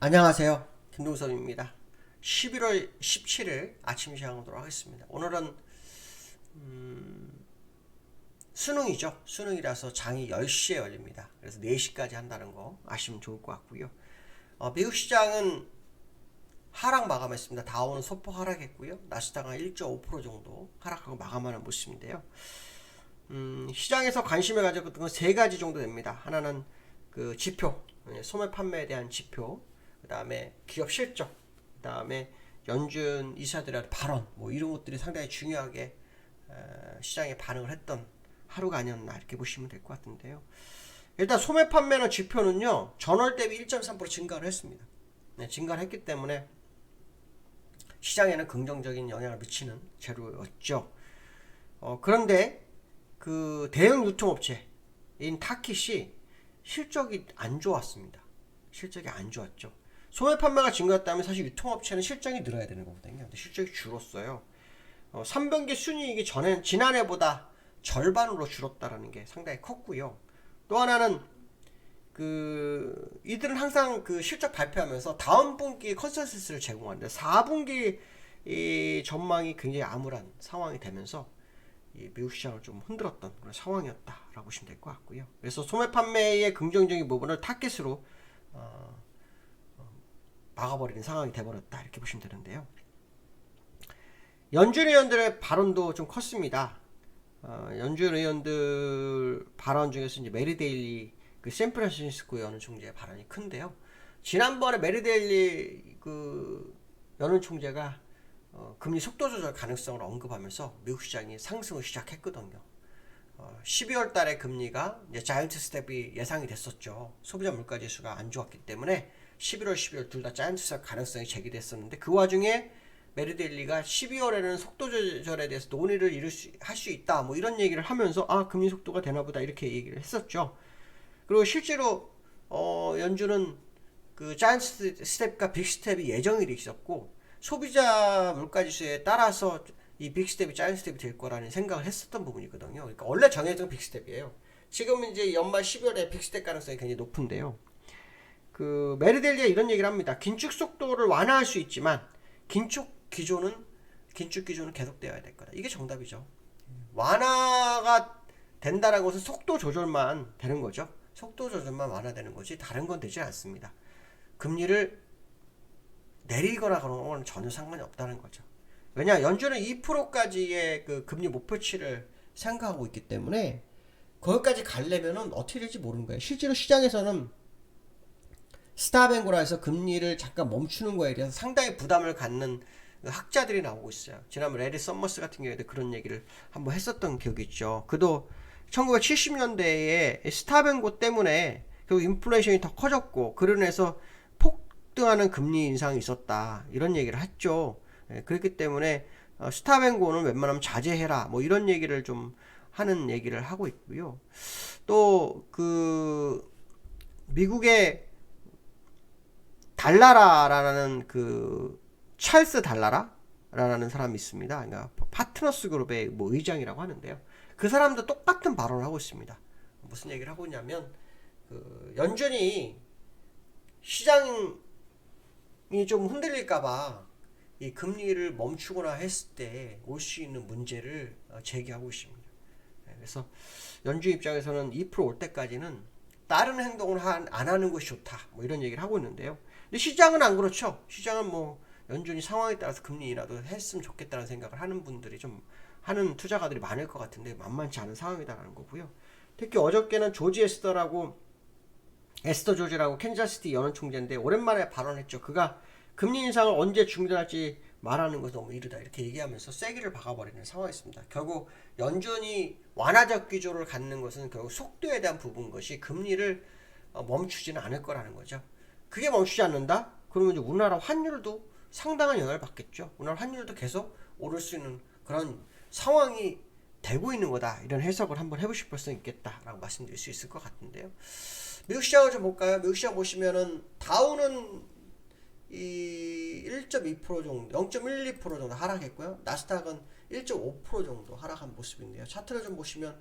안녕하세요. 김동섭입니다. 11월 17일 아침 시작하도록 하겠습니다. 오늘은 수능이죠. 수능이라서 장이 10시에 열립니다. 그래서 4시까지 한다는 거 아시면 좋을 것 같고요. 미국 시장은 하락 마감했습니다. 다우는 소폭 하락했고요. 나스닥은 1.5% 정도 하락하고 마감하는 모습인데요. 시장에서 관심을 가졌던 건 세 가지 정도 됩니다. 하나는 그 지표, 소매 판매에 대한 지표, 그 다음에 기업 실적, 그 다음에 연준 이사들의 발언, 뭐 이런 것들이 상당히 중요하게 시장에 반응을 했던 하루가 아니었나 이렇게 보시면 될 것 같은데요. 일단 소매 판매는 지표는요 전월 대비 1.3% 증가를 했습니다. 네, 증가를 했기 때문에 시장에는 긍정적인 영향을 미치는 재료였죠. 그런데 그 대형 유통업체인 타깃이 실적이 안 좋았습니다. 실적이 안 좋았죠. 소매 판매가 증가했다면 사실 유통업체는 실적이 늘어야 되는 거거든요. 근데 실적이 줄었어요. 3분기 순이익이 지난해보다 절반으로 줄었다라는 게 상당히 컸고요. 또 하나는 이들은 항상 그 실적 발표하면서 다음 분기 컨센서스를 제공하는데 4분기 이 전망이 굉장히 암울한 상황이 되면서 이 미국 시장을 좀 흔들었던 그런 상황이었다라고 보시면 될 것 같고요. 그래서 소매 판매의 긍정적인 부분을 타겟으로 막아버리는 상황이 돼버렸다 이렇게 보시면 되는데요. 연준 의원들의 발언도 좀 컸습니다. 연준 의원들 발언 중에서 이제 메리 데일리 그 샌프란시스코 연은 총재의 발언이 큰데요. 지난번에 메리 데일리 그 연은 총재가 금리 속도 조절 가능성을 언급하면서 미국 시장이 상승을 시작했거든요. 12월 달에 금리가 이제 자이언트 스텝이 예상이 됐었죠. 소비자 물가 지수가 안 좋았기 때문에 11월, 12월 둘 다 자이언트 스텝 가능성이 제기됐었는데 그 와중에 메리데일리가 12월에는 속도 조절에 대해서 논의를 할 수 있다 뭐 이런 얘기를 하면서 금리 속도가 되나보다 이렇게 얘기를 했었죠. 그리고 실제로 연준은 그 자이언트 스텝과 빅 스텝이 예정이 돼 있었고 소비자 물가지수에 따라서 이 빅스텝이 자이언트 스텝이 될 거라는 생각을 했었던 부분이거든요. 그러니까 원래 정해진 빅스텝이에요. 지금은 이제 연말 12월에 빅스텝 가능성이 굉장히 높은데요. 그 메르델리가 이런 얘기를 합니다. 긴축 속도를 완화할 수 있지만 긴축 기조는 계속되어야 될 거다. 이게 정답이죠. 완화가 된다는 것은 속도 조절만 되는 거죠. 속도 조절만 완화되는 거지 다른 건 되지 않습니다. 금리를 내리거나 그런 건 전혀 상관이 없다는 거죠. 왜냐 연준은 2%까지의 그 금리 목표치를 생각하고 있기 때문에 거기까지 가려면은 어떻게 될지 모르는 거예요. 실제로 시장에서는 스탑앤고라 해서 금리를 잠깐 멈추는 거에 대해서 상당히 부담을 갖는 학자들이 나오고 있어요. 지난번 레리 썸머스 같은 경우에도 그런 얘기를 한번 했었던 기억이 있죠. 그도 1970년대에 스탑앤고 때문에 그 인플레이션이 더 커졌고 그로 인해서 폭등하는 금리 인상이 있었다 이런 얘기를 했죠. 그렇기 때문에 스탑앤고는 웬만하면 자제해라 뭐 이런 얘기를 좀 하는 얘기를 하고 있고요. 또 그 미국의 달라라라는 그 찰스 달라라라는 사람이 있습니다. 그러니까 파트너스 그룹의 뭐 의장이라고 하는데요. 그 사람도 똑같은 발언을 하고 있습니다. 무슨 얘기를 하고 있냐면 그 연준이 시장이 좀 흔들릴까봐 이 금리를 멈추거나 했을 때 올 수 있는 문제를 제기하고 있습니다. 그래서 연준 입장에서는 2%올 때까지는 다른 행동을 안 하는 것이 좋다. 뭐 이런 얘기를 하고 있는데요. 근데 시장은 안 그렇죠. 시장은 뭐 연준이 상황에 따라서 금리라도 했으면 좋겠다는 생각을 하는 분들이 좀 하는 투자가들이 많을 것 같은데 만만치 않은 상황이다라는 거고요. 특히 어저께는 조지 에스터 조지라고 캔자스시티 연은 총재인데 오랜만에 발언했죠. 그가 금리 인상을 언제 중단할지 말하는 것은 너무 이르다 이렇게 얘기하면서 세기를 박아버리는 상황이었습니다. 결국 연준이 완화적 기조를 갖는 것은 결국 속도에 대한 부분인 것이 금리를 멈추지는 않을 거라는 거죠. 그게 멈추지 않는다? 그러면 이제 우리나라 환율도 상당한 영향을 받겠죠. 우리나라 환율도 계속 오를 수 있는 그런 상황이 되고 있는 거다. 이런 해석을 한번 해보실 필요성이 있겠다라고 말씀드릴 수 있을 것 같은데요. 미국 시장을 좀 볼까요? 미국 시장 보시면은 다우는 이 1.2% 정도, 0.12% 정도 하락했고요. 나스닥은 1.5% 정도 하락한 모습인데요. 차트를 좀 보시면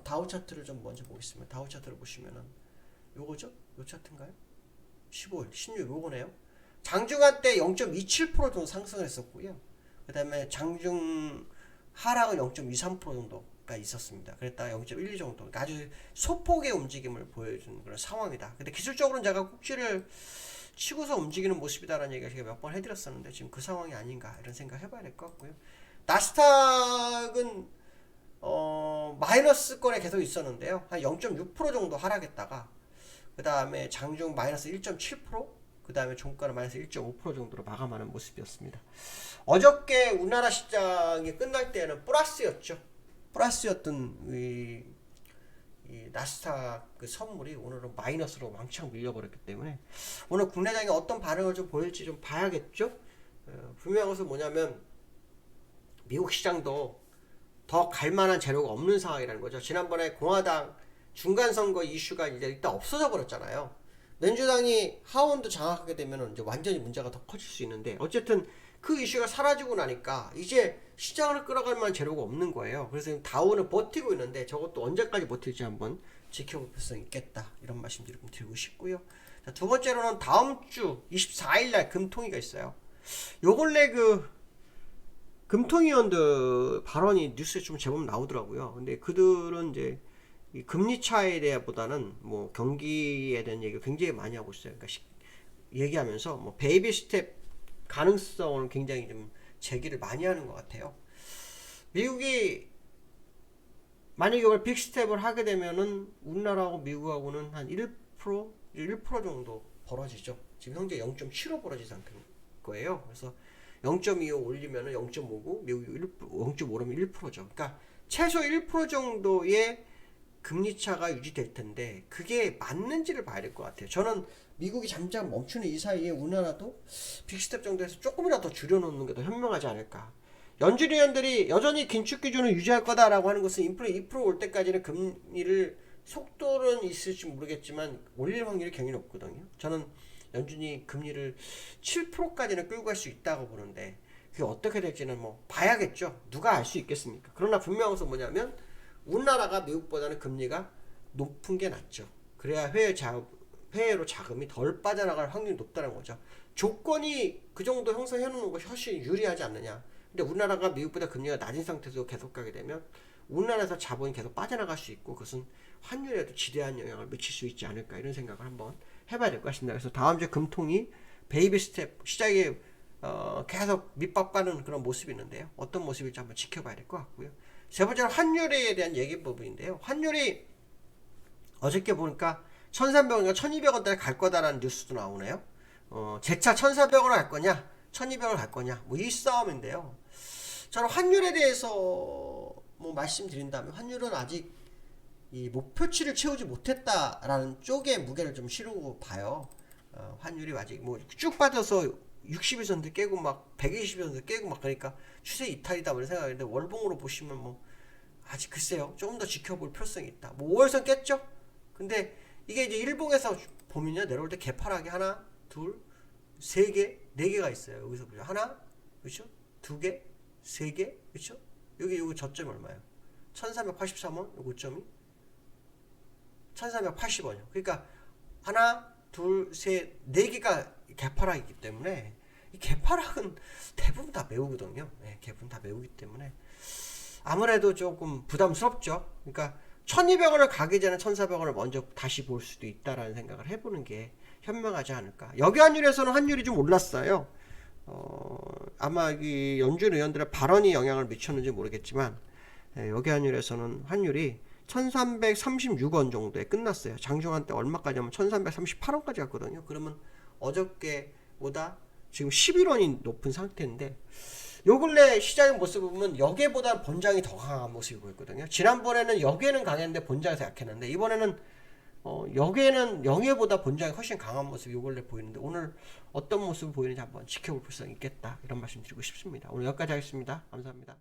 다우 차트를 좀 먼저 보겠습니다. 다우 차트를 보시면은 요거죠? 요 차트인가요? 15일, 16일 요거네요. 장중한 때 0.27% 정도 상승을 했었고요. 그 다음에 장중 하락은 0.23% 정도가 있었습니다. 그랬다가 0.12 정도. 그러니까 아주 소폭의 움직임을 보여주는 그런 상황이다. 근데 기술적으로는 제가 꼭지를 치고서 움직이는 모습이다라는 얘기를 제가 몇 번 해드렸었는데 지금 그 상황이 아닌가 이런 생각 해봐야 될 것 같고요. 나스닥은 마이너스권에 계속 있었는데요. 한 0.6% 정도 하락했다가 그 다음에 장중 마이너스 1.7%, 그 다음에 종가는 마이너스 1.5% 정도로 마감하는 모습이었습니다. 어저께 우리나라 시장이 끝날 때는 플러스였죠. 플러스였던 이 나스닥 그 선물이 오늘은 마이너스로 왕창 밀려버렸기 때문에 오늘 국내장이 어떤 반응을 좀 보일지 좀 봐야겠죠. 분명한 것은 뭐냐면 미국 시장도 더 갈만한 재료가 없는 상황이라는 거죠. 지난번에 공화당 중간선거 이슈가 이제 일단 없어져 버렸잖아요. 민주당이 하원도 장악하게 되면 이제 완전히 문제가 더 커질 수 있는데 어쨌든 그 이슈가 사라지고 나니까 이제 시장을 끌어갈 만한 재료가 없는 거예요. 그래서 다우는 버티고 있는데 저것도 언제까지 버틸지 한번 지켜볼 필요성이 있겠다. 이런 말씀 드리고 싶고요. 자, 두 번째로는 다음 주 24일날 금통위가 있어요. 요 근래 그 금통위원들 발언이 뉴스에 좀 제법 나오더라고요. 근데 그들은 이제 이 금리 차에 대해보다는 뭐 경기에 대한 얘기를 굉장히 많이 하고 있어요. 그러니까 얘기하면서 뭐 베이비 스텝 가능성을 굉장히 좀 제기를 많이 하는 것 같아요. 미국이 만약에 이걸 빅스텝을 하게 되면은 우리나라하고 미국하고는 한 1% 정도 벌어지죠. 지금 현재 0.75 벌어진 상태인 거예요. 그래서 0.25 올리면은 0.5고 미국이 0.5라면 1%죠. 그러니까 최소 1% 정도의 금리 차가 유지될 텐데 그게 맞는지를 봐야 될 것 같아요. 저는 미국이 잠깐 멈추는 이 사이에 우리나라도 빅스텝 정도에서 조금이라도 더 줄여놓는 게 더 현명하지 않을까. 연준위원들이 여전히 긴축 기준을 유지할 거다라고 하는 것은 인플레 2% 올 때까지는 금리를 속도는 있을지 모르겠지만 올릴 확률이 굉장히 높거든요. 저는 연준이 금리를 7%까지는 끌고 갈 수 있다고 보는데 그게 어떻게 될지는 뭐 봐야겠죠. 누가 알 수 있겠습니까? 그러나 분명한 것은 뭐냐면 우리나라가 미국보다는 금리가 높은 게 낫죠. 그래야 해외로 자금이 덜 빠져나갈 확률이 높다는 거죠. 조건이 그 정도 형성해 놓는 것이 훨씬 유리하지 않느냐. 근데 우리나라가 미국보다 금리가 낮은 상태에서 계속 가게 되면 우리나라에서 자본이 계속 빠져나갈 수 있고 그것은 환율에도 지대한 영향을 미칠 수 있지 않을까 이런 생각을 한번 해봐야 될 것 같습니다. 그래서 다음 주에 금통이 베이비 스텝 시작에 계속 밑밥 가는 그런 모습이 있는데요. 어떤 모습일지 한번 지켜봐야 될 것 같고요. 세 번째로 환율에 대한 얘기 부분인데요. 환율이 어저께 보니까 1,300원인가 1,200원대에 갈 거다라는 뉴스도 나오네요. 재차 1,400원을 갈 거냐 1,200원을 갈 거냐 뭐 이 싸움인데요. 저는 환율에 대해서 뭐 말씀드린다면 환율은 아직 이 목표치를 채우지 못했다라는 쪽에 무게를 좀 실고 봐요. 환율이 아직 뭐 쭉 빠져서 60일선도 깨고 막 120일선도 깨고 막 그러니까 추세 이탈이다 그런 생각인데 월봉으로 보시면 뭐 아직 글쎄요 조금 더 지켜볼 필요성이 있다. 뭐 5월선 깼죠? 근데 이게 이제 일봉에서 보면요 내려올 때 개파락이 하나 둘 세 개 네 개가 있어요. 여기서 보죠. 하나 그렇죠? 두 개 세 개 그렇죠? 여기 저점이 얼마예요? 1383원 요 고점이 1380원이요. 그러니까 하나 둘 셋 네 개가 개파락이기 때문에 이 개파락은 대부분 다 메우거든요. 네, 대부분 다 메우기 때문에 아무래도 조금 부담스럽죠. 그러니까 1200원을 가기 전에 1400원을 먼저 다시 볼 수도 있다라는 생각을 해보는 게 현명하지 않을까. 여기 환율에서는 환율이 좀 올랐어요. 아마 이 연준 의원들의 발언이 영향을 미쳤는지 모르겠지만 여기 환율에서는 환율이 1336원 정도에 끝났어요. 장중한 때 얼마까지 하면 1338원까지 갔거든요. 그러면 어저께보다 지금 11원이 높은 상태인데 요 근래 시장의 모습을 보면 여기보다 본장이 더 강한 모습이 보였거든요. 지난번에는 여기에는 강했는데 본장에서 약했는데 이번에는 여기에는 영예보다 본장이 훨씬 강한 모습이 요 근래 보이는데 오늘 어떤 모습을 보이는지 한번 지켜볼 필요성이 있겠다 이런 말씀 드리고 싶습니다. 오늘 여기까지 하겠습니다. 감사합니다.